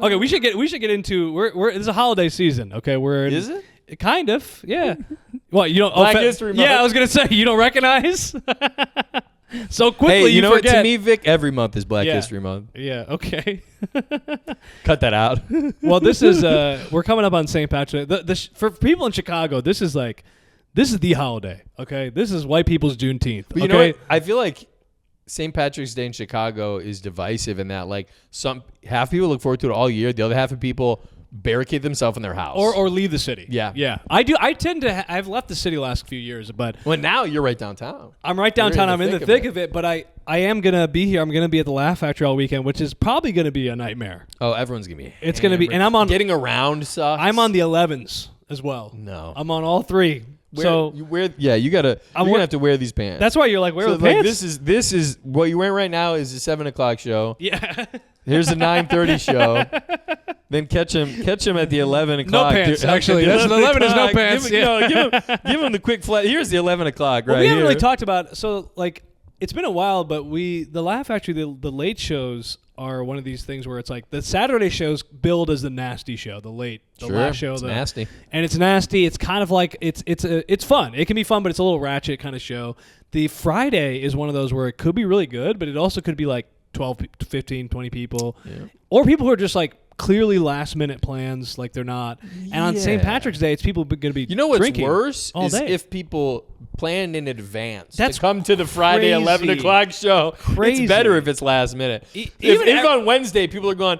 Okay, we should get into it's a holiday season. Okay, Is it? Kind of, yeah. Well, you don't. Black History Month. Yeah, I was gonna say you don't recognize. So quickly, Hey, you know forget. what? To me, Vic, every month is Black History Month. Yeah. Okay. Cut that out. Well, this is we're coming up on St. Patrick's Day. For people in Chicago, this is the holiday. Okay, this is white people's Juneteenth. But you know what? I feel like St. Patrick's Day in Chicago is divisive in that like half people look forward to it all year. The other half of people barricade themselves in their house or leave the city. Yeah. I do. I tend to. I've left the city last few years, but well, now you're right downtown. I'm right downtown. I'm in the thick of it. But I am gonna be here. I'm gonna be at the Laugh Factory all weekend, which is probably gonna be a nightmare. Oh, everyone's gonna be. It's gonna be, and I'm on getting around. Sucks. I'm on the 11s as well. No, I'm on all three. You gotta. You're gonna have to wear these pants. That's why you're like, wear the like, pants. This is what you're wearing right now is the 7:00 show. Yeah. Here's the 9:30 show. Then catch him at the 11 o'clock. No pants, actually. That's 11 is no pants. Give him the quick flat. Here's the 11 o'clock right we haven't here. really talked about, so like, it's been a while, but the Laugh Factory, the late shows are one of these things where it's like the Saturday shows build as the nasty show, the last show. It's nasty. And it's nasty. It's kind of like, it's fun. It can be fun, but it's a little ratchet kind of show. The Friday is one of those where it could be really good, but it also could be like 12, 15, 20 people. Yeah. Or people who are just like clearly last minute plans, like they're not. And on St. Patrick's Day, it's people going to be drinking worse all is day. if people planned in advance That's to come to the Friday 11 o'clock show. Crazy. It's better if it's last minute. Even if on Wednesday people are going,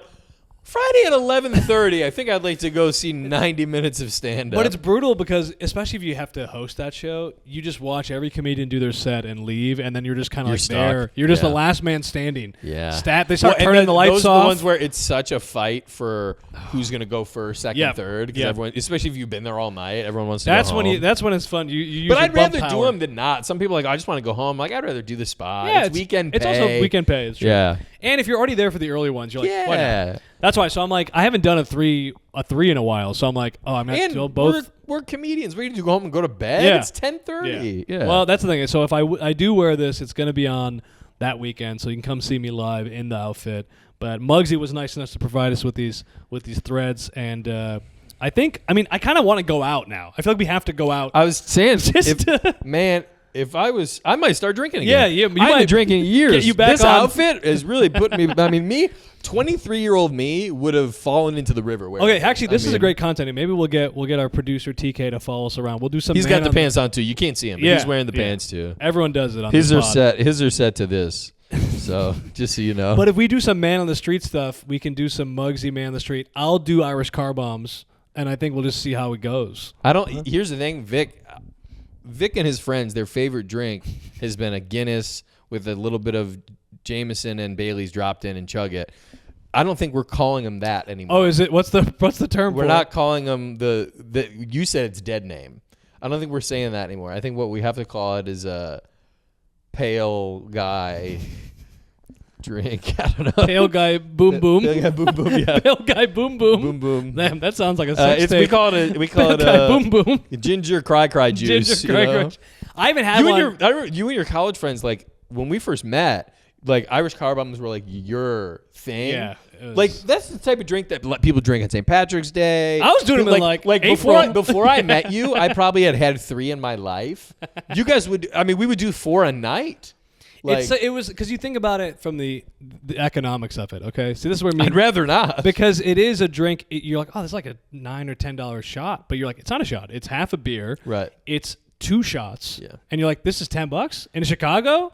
Friday at 11:30, I think I'd like to go see 90 minutes of stand-up. But it's brutal because, especially if you have to host that show, you just watch every comedian do their set and leave, and then you're just kind of like stuck. there. You're just the last man standing. Yeah. They start turning the lights those off. Those are the ones where it's such a fight for who's going to go first, second, third. Because everyone, especially if you've been there all night, everyone wants to go home. That's when it's fun. You use but I'd rather power. do them than not. Some people are like, I just want to go home. Like, I'd rather do the spot. Yeah, it's weekend pay. It's also weekend pay. It's true. Yeah. And if you're already there for the early ones, you're like, why not? That's why. So I'm like, I haven't done a three in a while. So I'm like, I'm going to do both. We're comedians. We need to go home and go to bed. Yeah. It's 10:30. Yeah. Well, that's the thing. So if I do wear this, it's going to be on that weekend. So you can come see me live in the outfit. But Muggsy was nice enough to provide us with these threads. And I kind of want to go out now. I feel like we have to go out. I was saying, if I might start drinking again. Yeah, I've been drinking years. Get you back this on. outfit is really putting me. 23-year-old me would have fallen into the river. Okay, actually, this is a great content. Maybe we'll get our producer TK to follow us around. We'll do some. He's got the pants on too. You can't see him, but he's wearing the pants too. Everyone does it on his the are pod. set. His are set to this. So just so you know. But if we do some man on the street stuff, we can do some Muggsy man on the street. I'll do Irish car bombs, and I think we'll just see how it goes. Here's the thing, Vic and his friends, their favorite drink has been a Guinness with a little bit of Jameson and Bailey's dropped in and chug it. I don't think we're calling them that anymore. Oh, is it? What's the term? We're not calling them the you said it's dead name. I don't think we're saying that anymore. I think what we have to call it is a pale guy drink. I don't know. Pale guy boom boom. Pale guy boom boom. Yeah. Pale guy boom boom. Boom boom. Damn, that sounds like a sex tape. We call it boom boom. Ginger cry juice. Ginger cry. I haven't had one. I remember you and your college friends, like when we first met, like Irish car bombs were like your thing. Yeah. Like that's the type of drink that people drink on St. Patrick's Day. I was doing it like before I met you, I probably had 3 in my life. You guys would. I mean, we would do 4 a night. Like, it was because you think about it from the economics of it. Okay, so this is where I'd rather not, because it is a drink. You're like, oh, it's like a $9 or $10 shot, but you're like, it's not a shot. It's half a beer. Right. It's 2 shots. Yeah. And you're like, this is $10 in Chicago.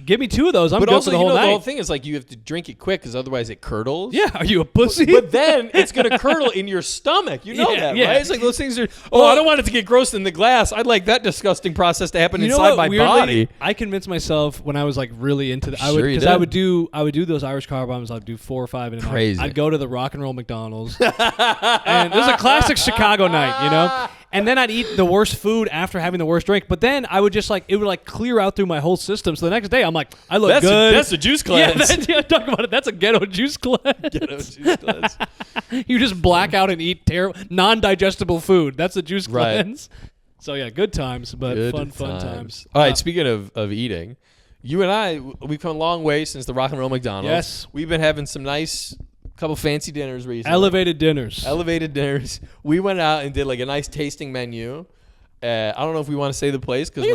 Give me 2 of those. I'm but good also, for the whole night. The whole thing is like you have to drink it quick because otherwise it curdles. Yeah, are you a pussy? But then it's going to curdle in your stomach. You know that, right? It's like those things are, I don't want it to get gross in the glass. I'd like that disgusting process to happen inside my body. I convinced myself when I was like really into I would do those Irish car bombs. I'd do 4 or 5 in a night. I'd go to the Rock and Roll McDonald's. And this is a classic Chicago night, you know? And then I'd eat the worst food after having the worst drink. But then I would just it would clear out through my whole system. So the next day I'm like, I look good. That's a juice cleanse. Yeah, talk about it. That's a ghetto juice cleanse. You just black out and eat non-digestible food. That's a juice cleanse. So yeah, good times, but fun times. All right, speaking of eating, you and I, we've come a long way since the Rock and Roll McDonald's. Yes. We've been having some nice couple fancy dinners recently. Elevated dinners. Elevated dinners. We went out and did like a nice tasting menu. I don't know if we want to say the place because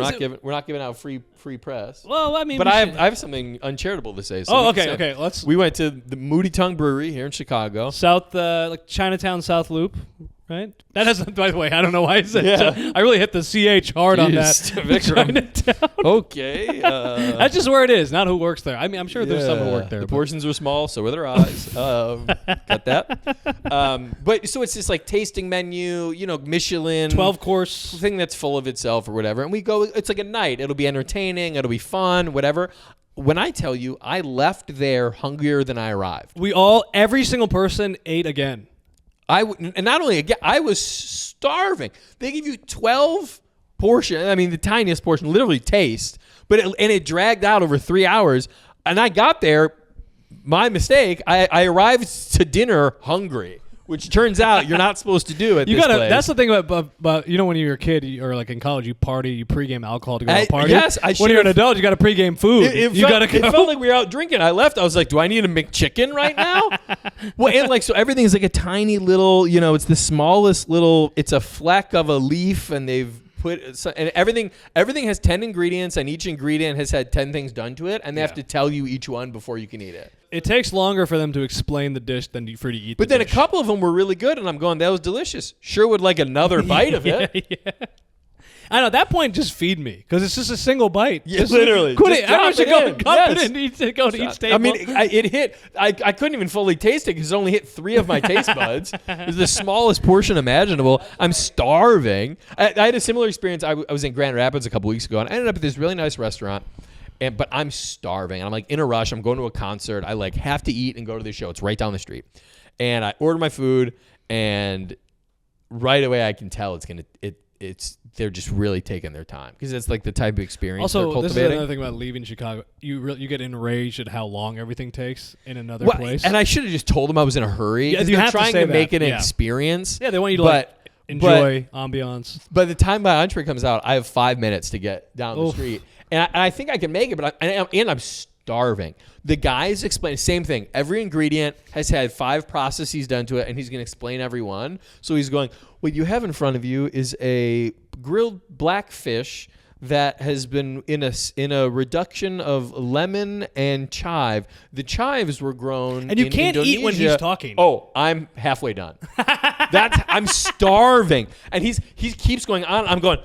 we're not giving out free press. Well, I mean, but I have something uncharitable to say. So okay. We went to the Moody Tongue Brewery here in Chicago. South, like Chinatown South Loop, right? That has, by the way, I don't know why I said. Yeah. I really hit the CH hard on that. Chinatown. Okay. That's just where it is, not who works there. I mean, I'm sure there's some who work there. The portions were small, so were their eyes. Got that. But so it's this like tasting menu, Michelin 12-course thing that's full of itself or whatever. And we go. It's like a night. It'll be entertaining. It'll be fun. Whatever. When I tell you, I left there hungrier than I arrived. Every single person ate again. And not only again, I was starving. They give you 12 portions. I mean, the tiniest portion, literally taste. But it dragged out over 3 hours. And I got there, my mistake. I arrived to dinner hungry, which turns out you're not supposed to do at this place. That's the thing about when you're a kid or like in college, you pregame alcohol to go to a party. Yes, when you're an adult, you got to pregame food. It felt like we were out drinking. I left. I was like, do I need a McChicken right now? Well, and so everything is like a tiny little, it's the smallest little. It's a fleck of a leaf, and they've and everything has 10 ingredients, and each ingredient has had 10 things done to it, and they have to tell you each one before you can eat it. It takes longer for them to explain the dish than for you to eat. But then a couple of them were really good, and I'm going, that was delicious. Sure would like another bite of it. Yeah. I know, at that point, just feed me, because it's just a single bite. Yeah, literally. Everyone should go to each table. I mean, it hit. I couldn't even fully taste it because it only hit 3 of my taste buds. It was the smallest portion imaginable. I'm starving. I had a similar experience. I was in Grand Rapids a couple weeks ago, and I ended up at this really nice restaurant. But I'm starving. I'm like in a rush. I'm going to a concert. I like have to eat and go to the show. It's right down the street. And I order my food, and right away I can tell they're just really taking their time because it's like the type of experience they're cultivating. This is another thing about leaving Chicago. You get enraged at how long everything takes in another place. And I should have just told them I was in a hurry. Yeah, they're trying to make it an experience. Yeah, they want you to enjoy ambiance. By the time my entree comes out, I have 5 minutes to get down the street. And I think I can make it, but I'm starving. The guys explain, same thing. Every ingredient has had 5 processes done to it, and he's going to explain every one. So he's going, what you have in front of you is a grilled black fish that has been in a reduction of lemon and chive. The chives were grown and you in can't Indonesia. Eat when he's talking. Oh, I'm halfway done. I'm starving. And he keeps going on. I'm going,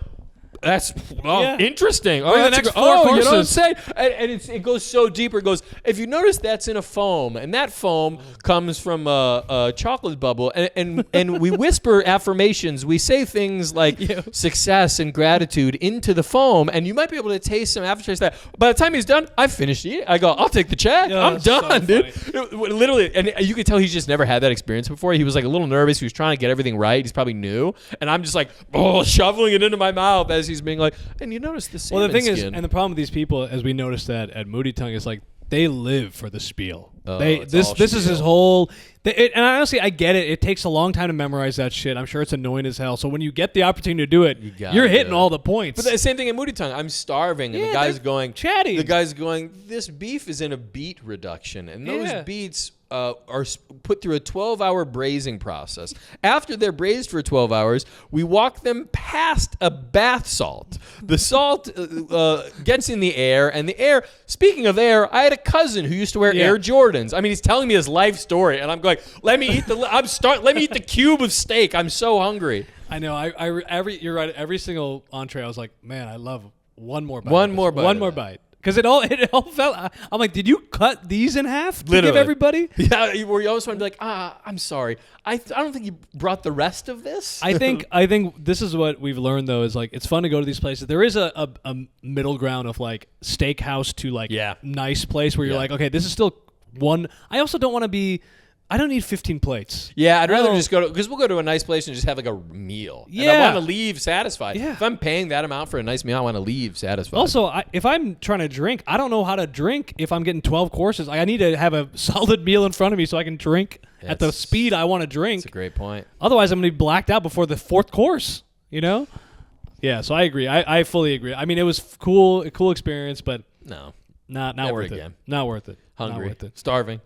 that's interesting. Oh, the next 4 courses. You don't say. And it goes so deeper. It goes, if you notice, that's in a foam, and that foam comes from a chocolate bubble, and we whisper affirmations. We say things like success and gratitude into the foam, and you might be able to taste some aftertaste of that. By the time he's done, I've finished eating. I go, I'll take the check. I'm done, dude. Literally, and you could tell he's just never had that experience before. He was like a little nervous. He was trying to get everything right. He's probably new, and I'm just like, shoveling it into my mouth as he's being like, and you notice the salmon the thing skin. is, and the problem with these people, as we noticed that at Moody Tongue, is like they live for the spiel. This is his whole. And honestly, I get it. It takes a long time to memorize that shit. I'm sure it's annoying as hell. So when you get the opportunity to do it, you're hitting all the points. But the same thing at Moody Tongue. I'm starving, and the guy's going chatty. The guy's going, this beef is in a beet reduction, and those beets are put through a 12-hour braising process. After they're braised for 12 hours, we walk them past a bath salt. The salt gets in the air, and the air. Speaking of air, I had a cousin who used to wear Air Jordans. I mean, he's telling me his life story, and I'm going, let me eat the cube of steak. I'm so hungry. I know. You're right. Every single entree, I was like, man, I love one more bite. One more bite. Because it all felt. I'm like, did you cut these in half to give everybody? Yeah, you always want to be like, I'm sorry. I don't think you brought the rest of this. I think this is what we've learned though is like it's fun to go to these places. There is a middle ground of like steakhouse to like nice place where you're like, okay, this is still one. I also don't want to be. I don't need 15 plates. Yeah, I'd rather just go to, because we'll go to a nice place and just have like a meal. Yeah. And I want to leave satisfied. Yeah. If I'm paying that amount for a nice meal, I want to leave satisfied. Also, if I'm trying to drink, I don't know how to drink if I'm getting 12 courses. I need to have a solid meal in front of me so I can drink at the speed I want to drink. That's a great point. Otherwise, I'm going to be blacked out before the 4th course, you know? Yeah, so I agree. I fully agree. I mean, it was a cool experience, but no, not worth again. it. Not worth it. Hungry. Not worth it. Starving.